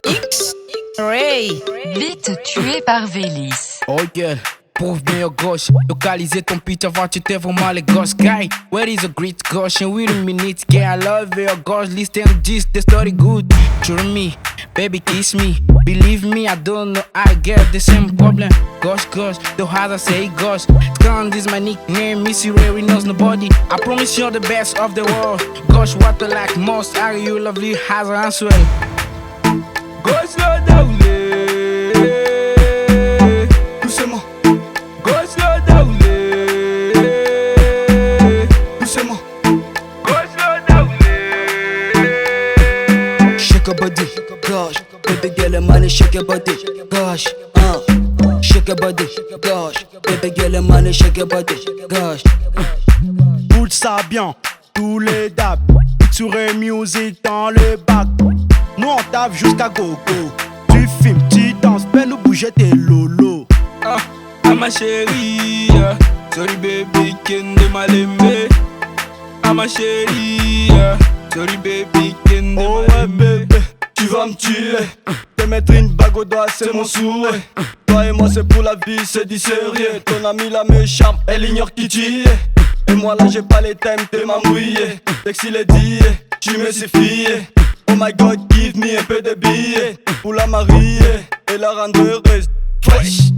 X-Ray. Beat tué par Vélis. Oh yeah, prouve-moi au gauche. Localiser ton pitch avant tu t'es vraiment les gosses. Guy, where is a great caution? With a minute, yeah, I love your gauche. Listen this, the story good. True me, baby kiss me. Believe me, I don't know, I get the same problem. Gauche, the hard I say gauche. Scum is my nickname, Missy Ray knows nobody. I promise you're the best of the world. Gauche, what I like most, are you lovely as an swell. Gauche, doucement. Gauche, doucement. Shake your body, gosh. Baby girl, money, shake your body, gosh. Shake your body, gosh. Baby girl, money, shake your body, gosh. Tout ça bien, tous les dabs. Sur music dans le bac. Nous on tape jusqu'à gogo. Tu filmes, tu danses, ben nous bouger tes lolos. Ah, ma chérie, sorry baby, kende malembe. Ah ma chérie, sorry baby, kende Oh ouais bébé, tu vas me tuer. Te mettre une bague au doigt, c'est mon souhait. Toi et moi c'est pour la vie, c'est dit sérieux. Ton amie là me charme, elle ignore qui tu es. Et moi là j'ai pas les thèmes, t'es ma mouillé. Dès que s'il est dit, tu me suffis. Oh my God, give me un peu de billets pour la marier et la rendre heureuse. Fresh.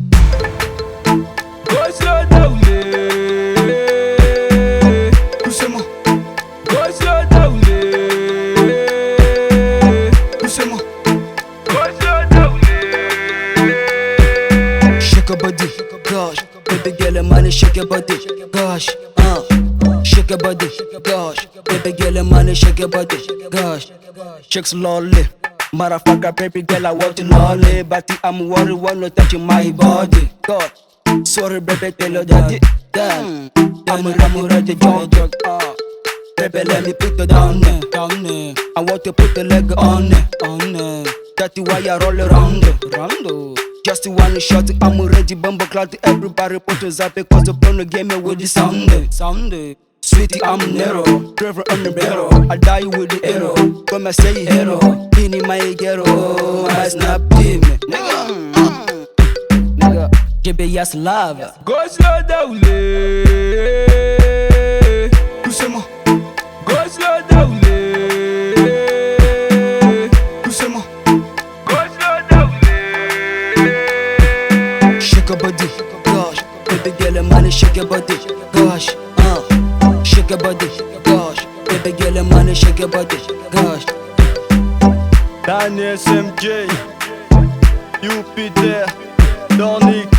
Doucement. Doucement. Shake your body, gosh. Baby girl, money, shake your body, gosh. Shake your body, gosh. Baby girl, money, shake your body, gosh. Shake slowly. Motherfucker, baby girl, I want to lolly. But I'm worried, wanna touch my body, God. Sorry, baby, tell your daddy. Damn, I'm ready, jog. Baby, let me put it down there. I want to put the leg on it. That's why I roll around. Just one shot, I'm ready, bumble clout. Everybody put us up because the plan game with the sound. Sweetie, I'm Nero, driver on the barrel. I die with the arrow. Come and say hero, in my ghetto. I snap team, nigga. GBS love. Gauche doucement. Gauche doucement. Shake your body, gosh. Baby girl, money, shake your body, gosh. Shake your body, gosh. Baby girl, money, shake your body, gosh. Danny SMJ, Jupiter, Dornick.